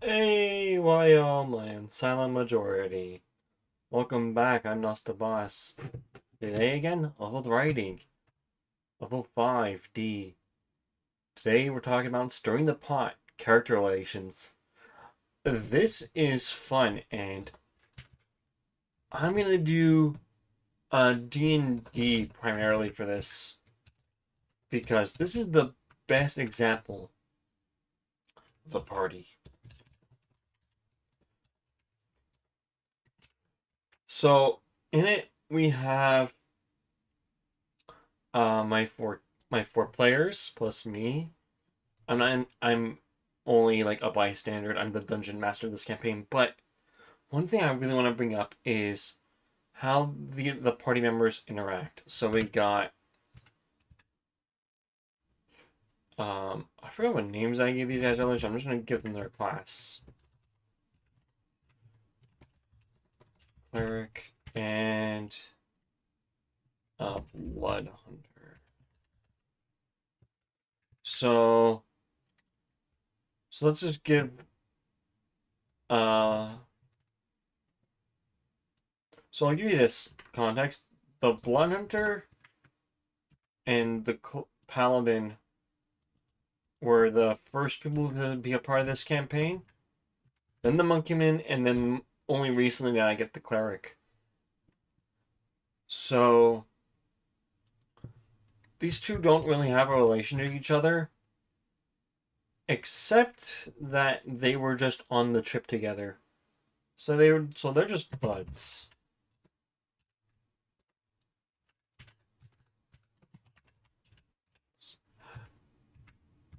Hey, why man, silent majority. Welcome back, I'm Nosta Boss. Today again, level writing. Level 5D. Today we're talking about stirring the pot, character relations. This is fun, and I'm gonna do D&D primarily for this, because this is the best example of a party. So, in it, we have my four players plus me. I'm only like a bystander. I'm the dungeon master of this campaign. But one thing I really want to bring up is how the party members interact. So we got I forgot what names I gave these guys earlier, so I'm just gonna give them their class. Cleric and Blood Hunter. So let's just give uh so I'll give you this context. The Blood Hunter and the Paladin were the first people to be a part of this campaign. Then the monk came in, and then only recently did I get the cleric. So these two don't really have a relation to each other, except that they were just on the trip together. So they're just buds.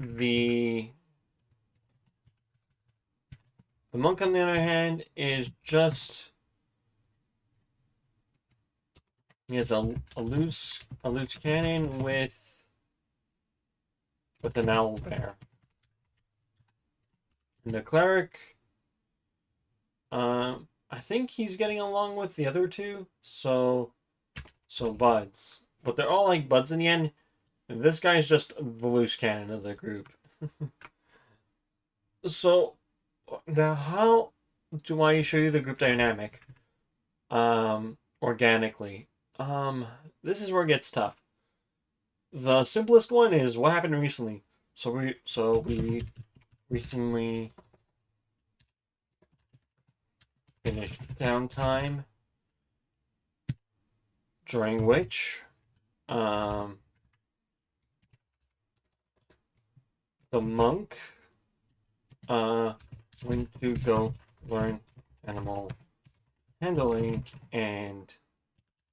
The the monk, on the other hand, is just he has a loose cannon with an owl bear. And the cleric, I think he's getting along with the other two, so buds. But they're all like buds in the end. And this guy's just the loose cannon of the group. So now, how do I show you the group dynamic? Organically. This is where it gets tough. The simplest one is what happened recently. So we recently finished downtime, during which um the monk went to go learn animal handling and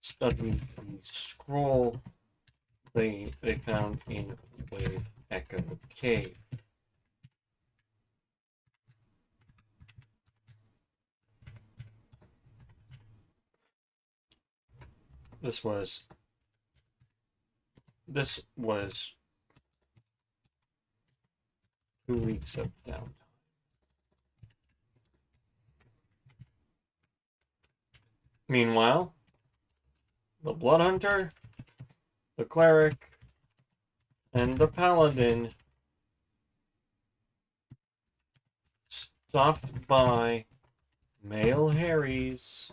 study the scroll they found in Wave Echo Cave. This was this was 2 weeks of downtime. Meanwhile, the Blood Hunter, the Cleric, and the Paladin stopped by Male Harry's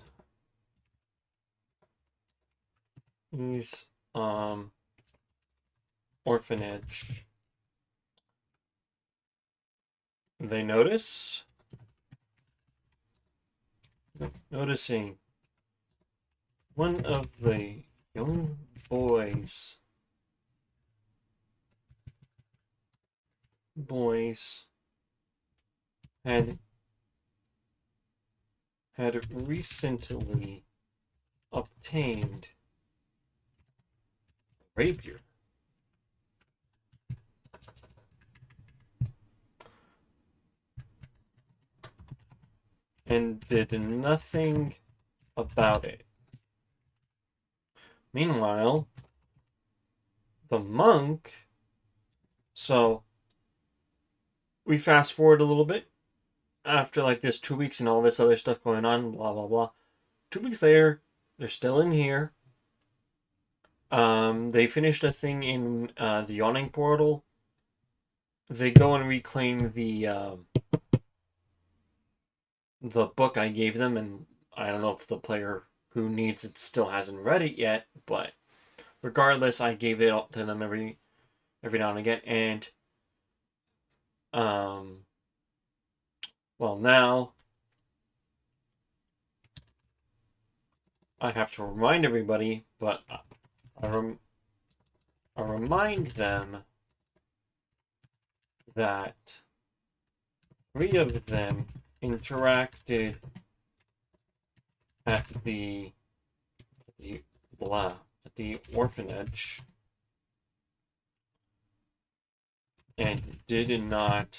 orphanage. They noticing one of the young boys had recently obtained a rapier. And did nothing about it. Meanwhile, the monk. So we fast forward a little bit after like this 2 weeks and all this other stuff going on, blah blah blah. 2 weeks later, they're still in here. They finished a thing in the yawning portal. They go and reclaim the book I gave them, and I don't know if the player who needs it still hasn't read it yet, but regardless, I gave it to them every now and again, and um, well, now I have to remind everybody, but I remind them that 3 of them interacted at the orphanage and did not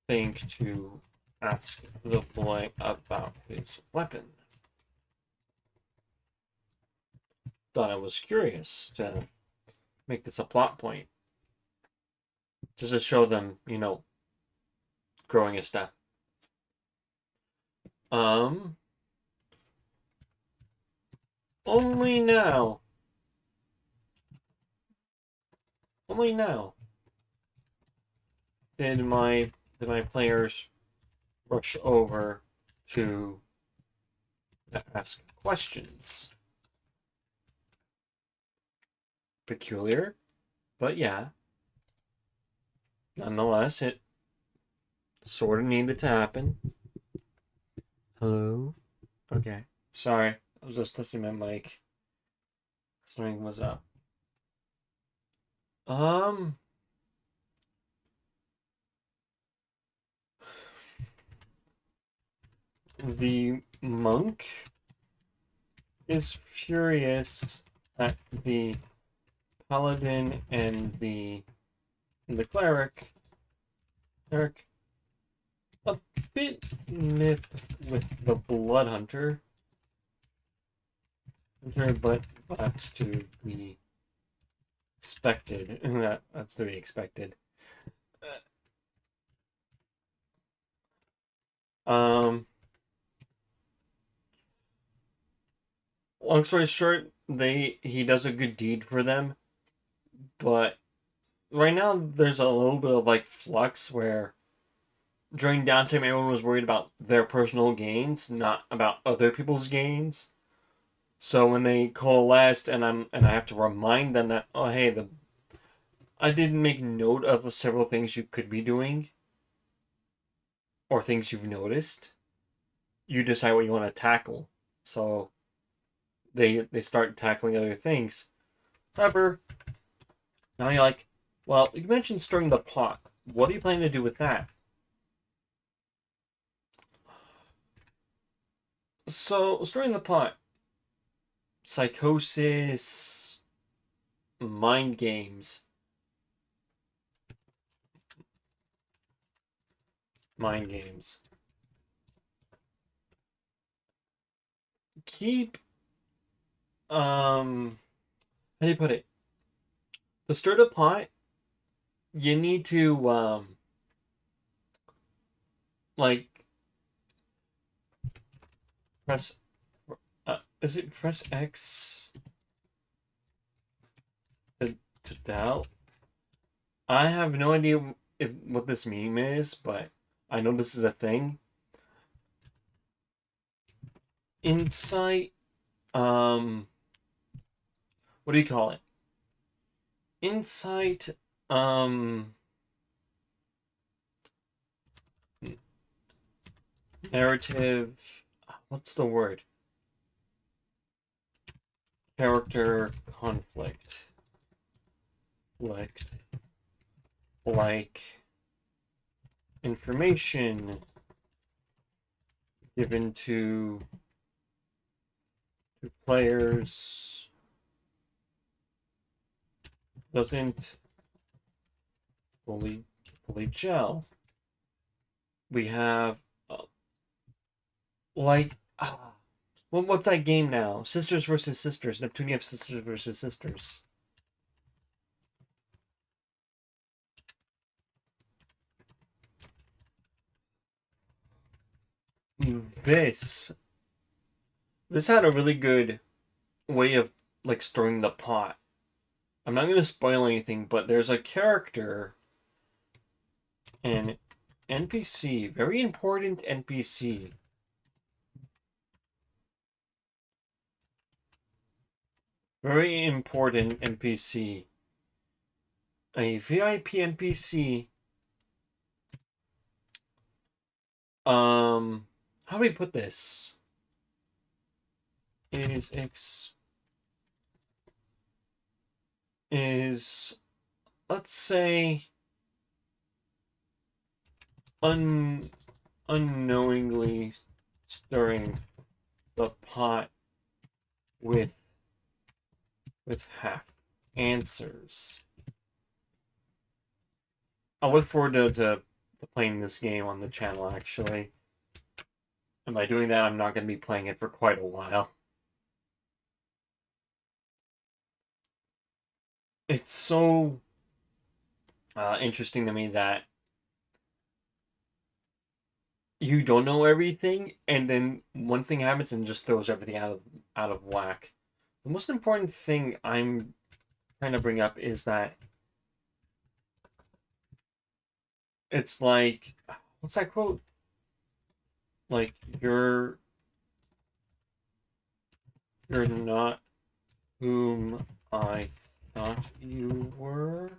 think to ask the boy about his weapon. Thought I was curious to make this a plot point. Just to show them, growing a step. Only now did my players rush over to ask questions. Peculiar, but yeah. Nonetheless, it sort of needed to happen. Hello? Okay. Sorry. I was just testing my mic. Something was up. The monk is furious at the paladin and the cleric. A bit miffed with the blood hunter, but that's to be expected. That's to be expected. Long story short, he does a good deed for them, but right now there's a little bit of like flux where during downtime everyone was worried about their personal gains, not about other people's gains. So when they coalesced and I have to remind them that, oh hey, I did make note of several things you could be doing or things you've noticed. You decide what you want to tackle. So they start tackling other things. However, now you're like, well, you mentioned stirring the pot. What are you planning to do with that? So, stirring the pot. Psychosis. Mind games. Mind games. Keep, how do you put it? To stir the pot, you need to, like, press, is it press X to doubt? I have no idea what this meme is, but I know this is a thing. Insight, what do you call it? Insight, narrative, what's the word? Character conflict. Like information given to players doesn't fully gel. We have what's that game now? Sisters versus Sisters. Neptunia Sisters versus Sisters. This had a really good way of like stirring the pot. I'm not going to spoil anything, but there's a character in NPC, very important NPC. Very important NPC. A VIP NPC. How do we put this? Is let's say unknowingly stirring the pot with half answers. I look forward to playing this game on the channel, actually. And by doing that, I'm not going to be playing it for quite a while. It's so interesting to me that you don't know everything, and then one thing happens and just throws everything out of whack. The most important thing I'm trying to bring up is that it's like, what's that quote? Like, you're not whom I thought you were.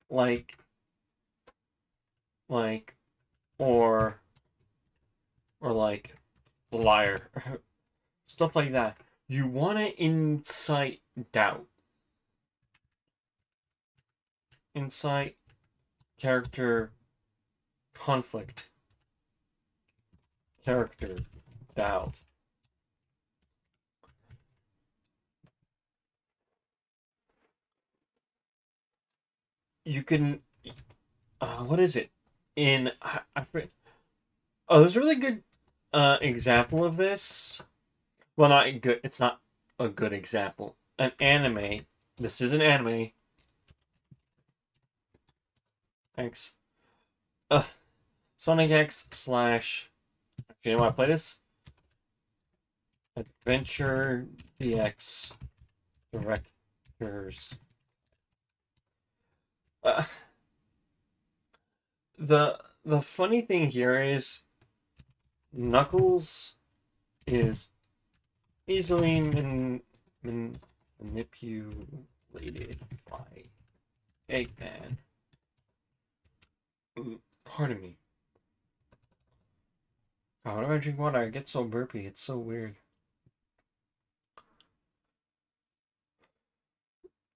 Like, or like, liar. Stuff like that. You want to incite doubt. Incite character conflict. Character doubt. You can, what is it? There's a really good example of this. Well, not good. It's not a good example. An anime. This is an anime. X. Sonic X slash. Do you know want to play this? Adventure DX directors. The funny thing here is Knuckles is easily manipulated by Eggman. Pardon me. God, whenever I drink water, I get so burpy. It's so weird.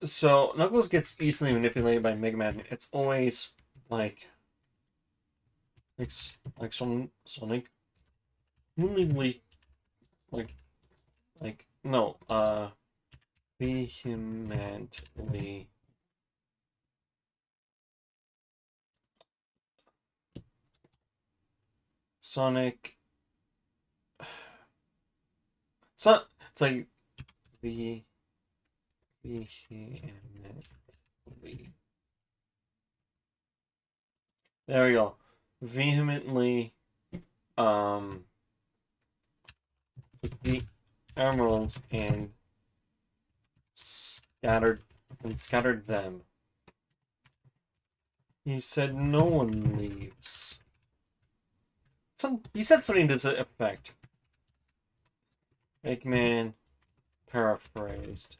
So Knuckles gets easily manipulated by Mega Man. It's always like Sonic really no vehemently Sonic it's like vehemently. There we go. Vehemently the emeralds and scattered them. He said no one leaves. He said something to this effect. Eggman paraphrased.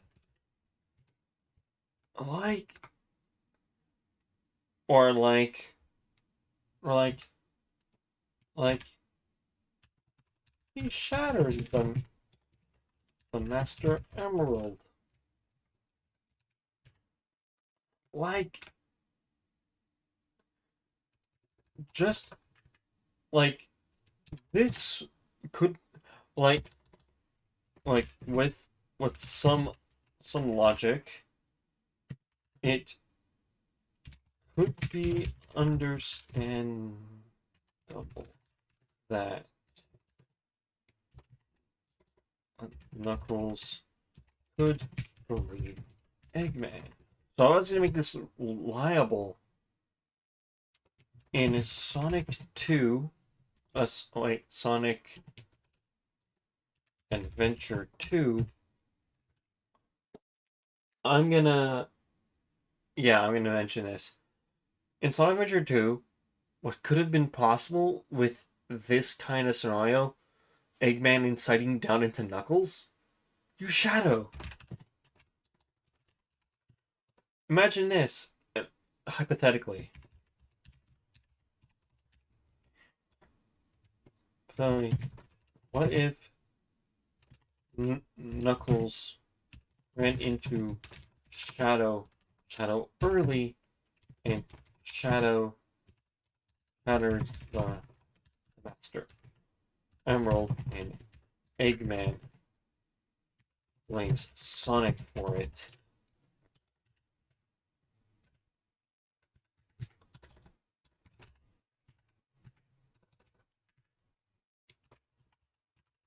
Or he shatters the Master Emerald. Just this could with some logic, it could be understandable that Knuckles could believe Eggman. So I was gonna make this liable in Sonic 2. Sonic Adventure 2. I'm gonna mention this. In Sonic Adventure 2, what could have been possible with this kind of scenario, Eggman inciting down into Knuckles? Use Shadow. Imagine this, hypothetically. What if Knuckles ran into Shadow early, and Shadow shatters the Master Emerald, and Eggman blames Sonic for it.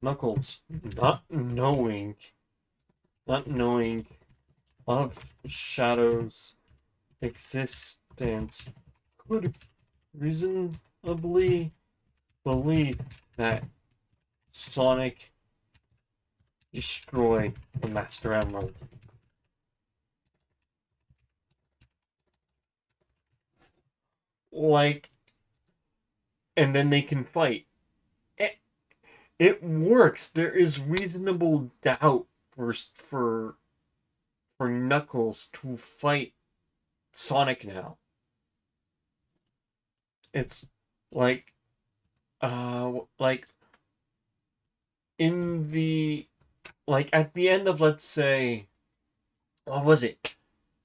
Knuckles, not knowing of Shadow's existence, could reasonably believe that Sonic destroyed the Master Emerald. Like, and then they can fight. It works. There is reasonable doubt for Knuckles to fight Sonic now. It's like like in the like at the end of, let's say, what was it?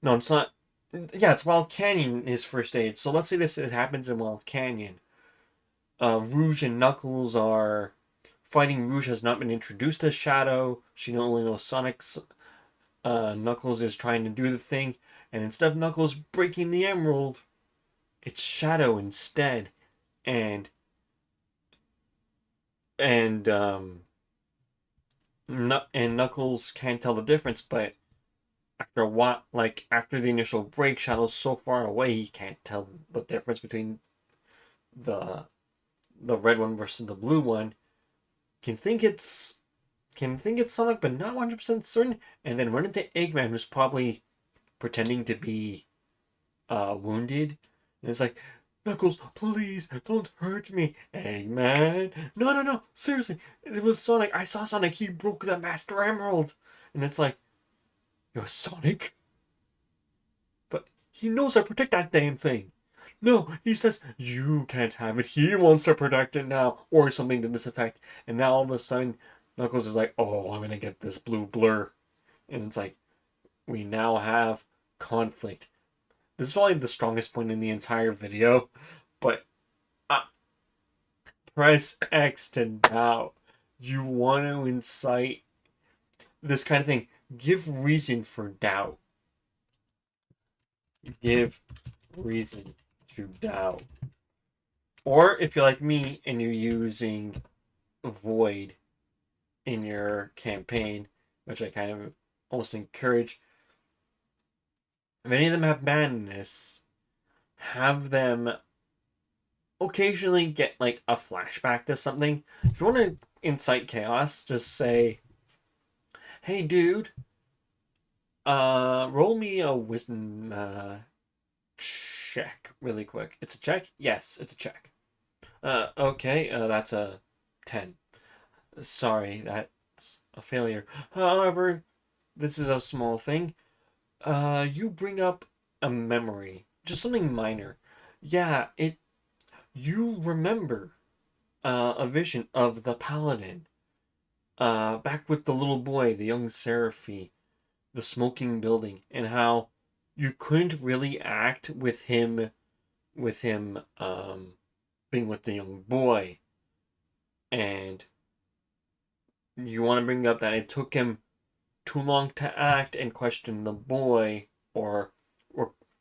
No, it's not. Yeah, it's Wild Canyon, his first stage. So let's say this happens in Wild Canyon. Rouge and Knuckles are fighting. Rouge has not been introduced as Shadow. She only knows Sonic's. Knuckles is trying to do the thing, and instead of Knuckles breaking the emerald, it's Shadow instead, and and um and Knuckles can't tell the difference, but after a while, like after the initial break, Shadow's so far away he can't tell the difference between the the red one versus the blue one. Can think it's Sonic, but not 100% certain, and then run into Eggman, who's probably pretending to be wounded, and it's like, Knuckles, please don't hurt me, Eggman. No, no, no, seriously, it was Sonic. I saw Sonic. He broke the Master Emerald, and it's like, you're Sonic, but he knows I protect that damn thing. No, he says, you can't have it. He wants to protect it now, or something to this effect. And now all of a sudden, Knuckles is like, oh, I'm gonna get this blue blur. And it's like, we now have conflict. This is probably the strongest point in the entire video, but uh, press X to doubt. You want to incite this kind of thing. Give reason for doubt. Give reason to doubt. Or if you're like me and you're using Void in your campaign, which I kind of almost encourage, if any of them have madness, have them occasionally get like a flashback to something. If you want to incite chaos, just say, hey dude, roll me a wisdom check really quick. It's a check? Yes, it's a check. Okay, that's a 10. Sorry, that's a failure. However, this is a small thing. You bring up a memory, just something minor. Yeah, you remember a vision of the paladin. Back with the little boy, the young Seraphy, the smoking building, and how you couldn't really act with him being with the young boy. And you want to bring up that it took him too long to act and question the boy, or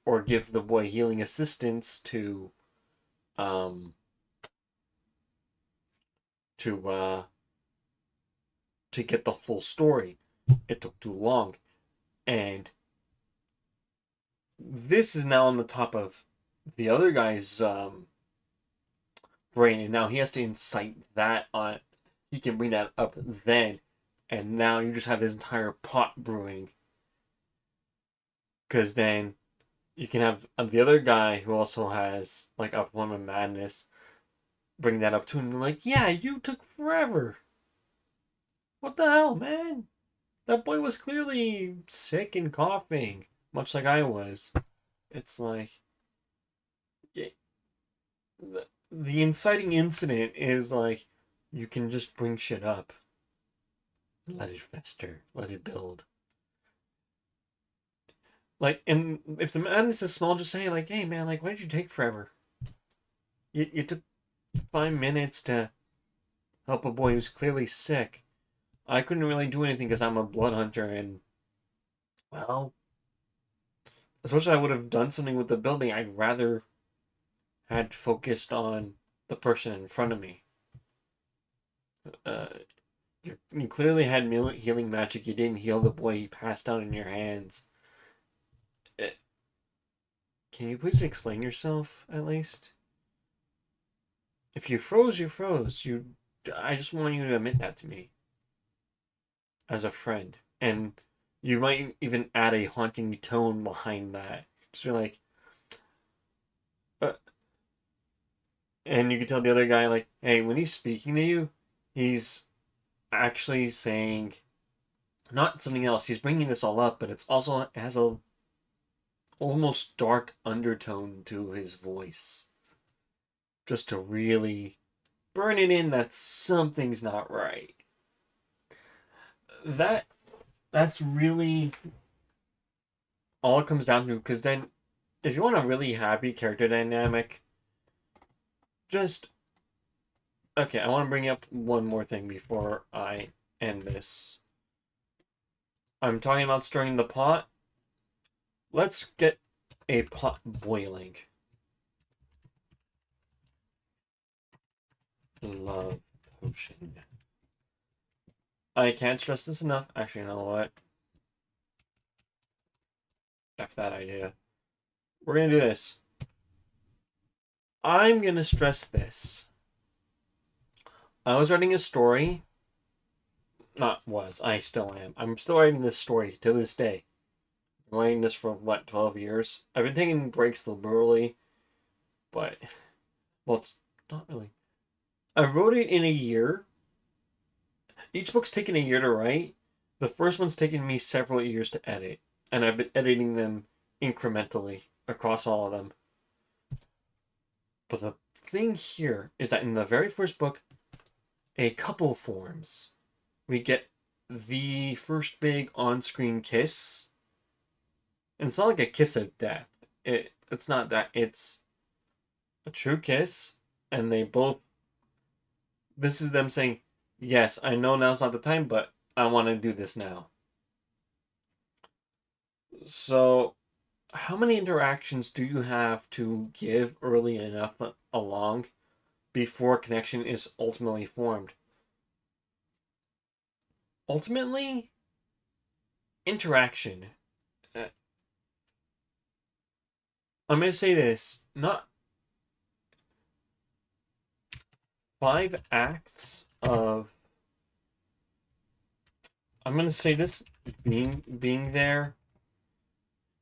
or give the boy healing assistance um to uh to get the full story. It took too long. And this is now on the top of the other guy's brain, and now he has to incite that on. He can bring that up then, and now you just have this entire pot brewing. Because then you can have the other guy who also has like a form of madness bring that up to him and like, yeah, you took forever. What the hell, man? That boy was clearly sick and coughing, much like I was. It's like the inciting incident is like you can just bring shit up, let it fester, let it build. Like, and if the madness is small, just say like, "Hey, man, like, why did you take forever? You took 5 minutes to help a boy who's clearly sick. I couldn't really do anything because I'm a blood hunter, and well, as much as I would have done something with the building, I'd rather had focused on the person in front of me. Uh, you clearly had healing magic. You didn't heal the boy. He passed out in your hands. Uh, Can you please explain yourself at least? If you froze, you froze. I just want you to admit that to me as a friend, and you might even add a haunting tone behind that. Just be like, uh, and you can tell the other guy like, hey, when he's speaking to you, he's actually saying not something else. He's bringing this all up, but it's also it has a almost dark undertone to his voice, just to really burn it in that something's not right. That that's really all it comes down to. Because then, if you want a really happy character dynamic, just okay. I want to bring up one more thing before I end this. I'm talking about stirring the pot. Let's get a pot boiling. Love potion. I can't stress this enough. Actually, you know what? F that idea. We're gonna do this. I'm gonna stress this. I was writing a story. Not was. I still am. I'm still writing this story to this day. I'm writing this for what, 12 years? I've been taking breaks liberally, but well, it's not really. I wrote it in a year. Each book's taken a year to write. The first one's taken me several years to edit, and I've been editing them incrementally across all of them. But the thing here is that in the very first book, a couple forms. We get the first big on-screen kiss. And it's not like a kiss of death. It's not that. It's a true kiss. And they both... This is them saying, yes, I know now's not the time, but I want to do this now. So, how many interactions do you have to give early enough along before connection is ultimately formed? Ultimately, interaction. Uh, I'm going to say this, not 5 acts of, I'm going to say this, being there,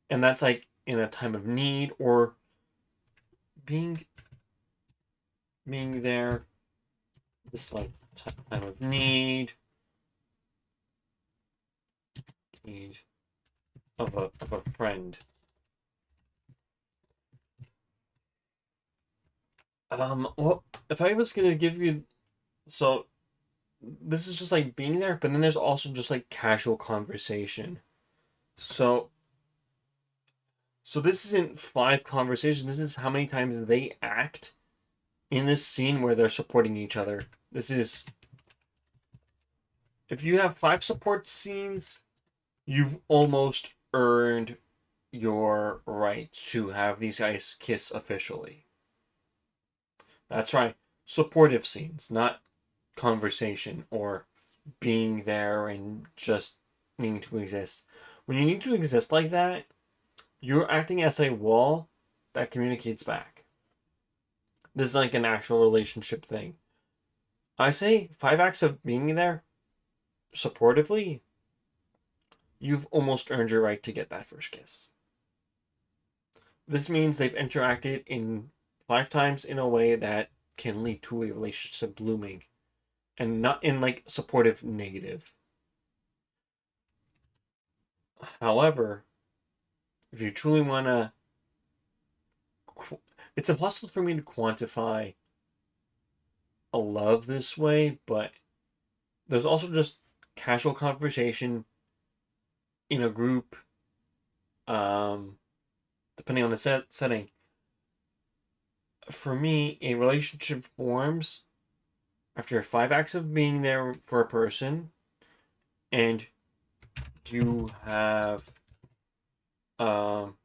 and that's like in a time of need, or being there, this like time of need of a friend. Well, if I was gonna give you, so this is just like being there, but then there's also just like casual conversation. So, this isn't 5 conversations. This is how many times they act in this scene where they're supporting each other. This is, if you have 5 support scenes, you've almost earned your right to have these guys kiss officially. That's right. Supportive scenes, not conversation or being there and just needing to exist. When you need to exist like that, you're acting as a wall that communicates back. This is like an actual relationship thing. I say 5 acts of being there supportively, you've almost earned your right to get that first kiss. This means they've interacted in 5 times in a way that can lead to a relationship blooming, and not in like supportive negative. However, if you truly want to, it's impossible for me to quantify a love this way, but there's also just casual conversation in a group, um, depending on the setting. For me, a relationship forms after 5 acts of being there for a person, and you have um,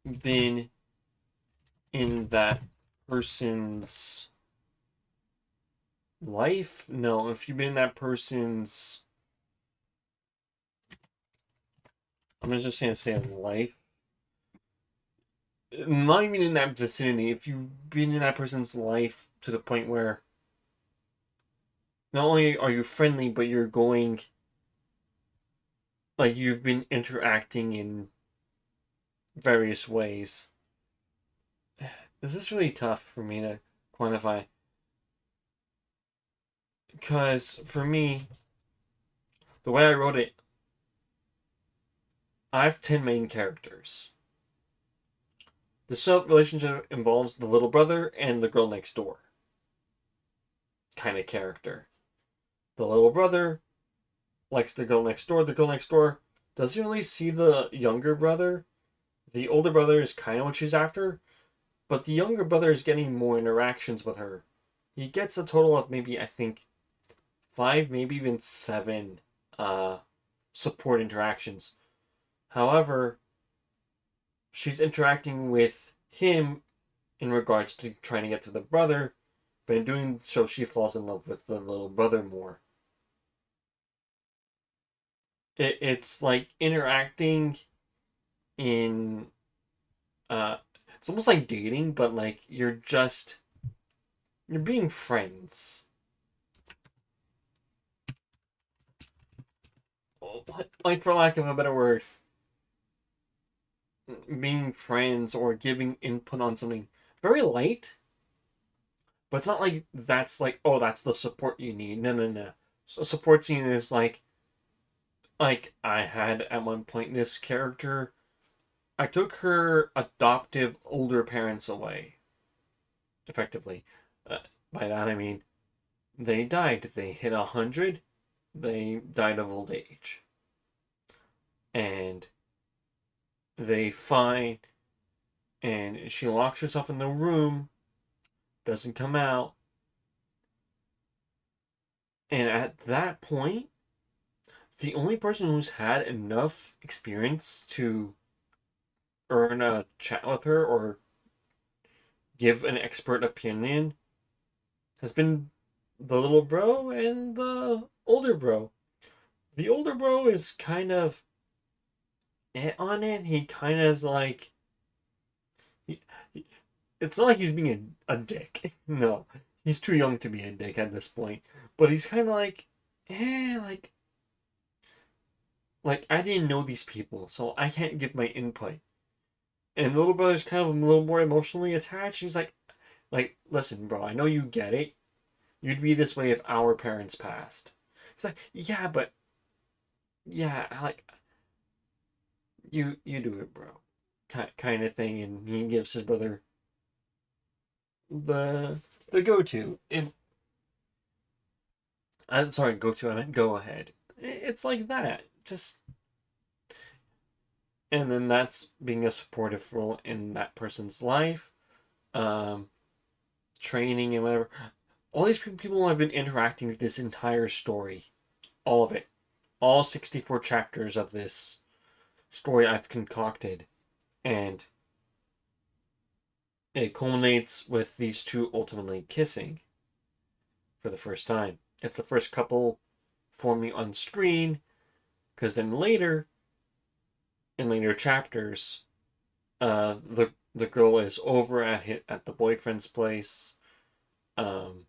been in that person's life. No, if you've been in that person's, I'm just gonna say life. Not even in that vicinity. If you've been in that person's life to the point where not only are you friendly, but you're going, like, you've been interacting in various ways. This is really tough for me to quantify. Because for me, the way I wrote it, I have 10 main characters. The sub relationship involves the little brother and the girl next door kind of character. The little brother likes the girl next door. The girl next door doesn't really see the younger brother. The older brother is kind of what she's after, but the younger brother is getting more interactions with her. He gets a total of maybe, I think, 5, maybe even 7 support interactions. However, she's interacting with him in regards to trying to get to the brother, but in doing so, she falls in love with the little brother more. It's like interacting in it's almost like dating, but like you're being friends. Like, for lack of a better word, being friends or giving input on something very light, but it's not like that's like, oh, that's the support you need. No, no, no. So support scene is like I had at one point this character. I took her adoptive older parents away, effectively. Uh, by that I mean they died. They hit 100. They died of old age, and they find, and she locks herself in the room, doesn't come out, and at that point, the only person who's had enough experience to earn a chat with her or give an expert opinion has been the little bro and the older bro. The older bro is kind of on it. He kind of is like, he, it's not like he's being a dick. No, he's too young to be a dick at this point. But he's kind of like, like I didn't know these people, so I can't give my input. And the little brother's kind of a little more emotionally attached. He's like, listen, bro, I know you get it. You'd be this way if our parents passed. He's like, yeah, but yeah, like you do it, bro, kind of thing. And he gives his brother the go to. And I'm sorry, go to. I meant go ahead. It's like that, just, and then that's being a supportive role in that person's life, um, training and whatever. All these people have been interacting with this entire story, all of it, all 64 chapters of this story I've concocted, and it culminates with these two ultimately kissing for the first time. It's the first couple forming on screen, because then later, in later chapters, the girl is over at the boyfriend's place. Um,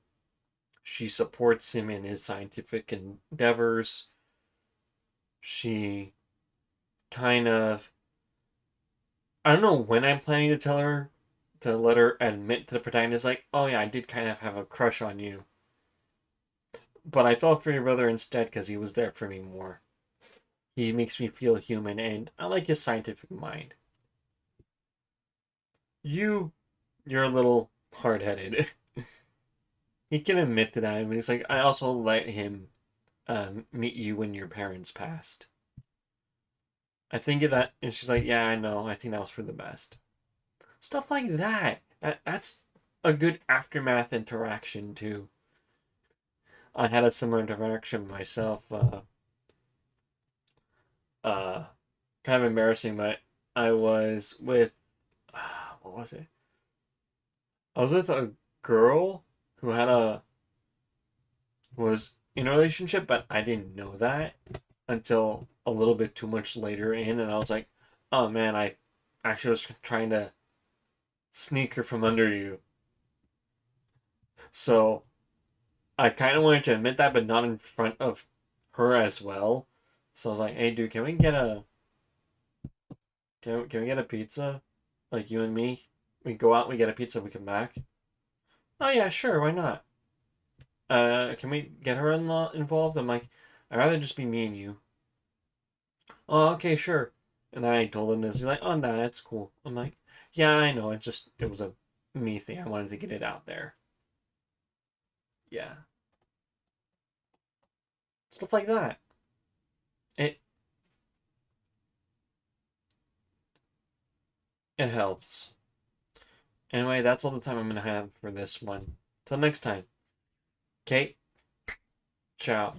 she supports him in his scientific endeavors. She kind of I don't know when I'm planning to tell her to let her admit to the protagonist, like, oh yeah, I did kind of have a crush on you. But I felt for your brother instead because he was there for me more. He makes me feel human, and I like his scientific mind. You, you're a little hard headed. He can admit to that, but he's like, I also let him meet you when your parents passed. I think of that, and she's like, yeah, I know. I think that was for the best. Stuff like that. That's a good aftermath interaction too. I had a similar interaction myself. Uh, Kind of embarrassing, but I was with what was it? I was with a girl who had a was in a relationship, but I didn't know that until a little bit too much later in, and I was like, "Oh man, I actually was trying to sneak her from under you." So I kind of wanted to admit that, but not in front of her as well. So I was like, "Hey, dude, can we get a pizza? Like you and me? We go out, we get a pizza, we come back." Oh yeah, sure, why not? Can we get her involved? I'm like, I'd rather just be me and you. Oh, okay, sure. And I told him this. He's like, oh, no, that's cool. I'm like, yeah, I know. It was a me thing. I wanted to get it out there. Yeah. Stuff like that. It, it helps. Anyway, that's all the time I'm going to have for this one. Till next time. Kate, ciao.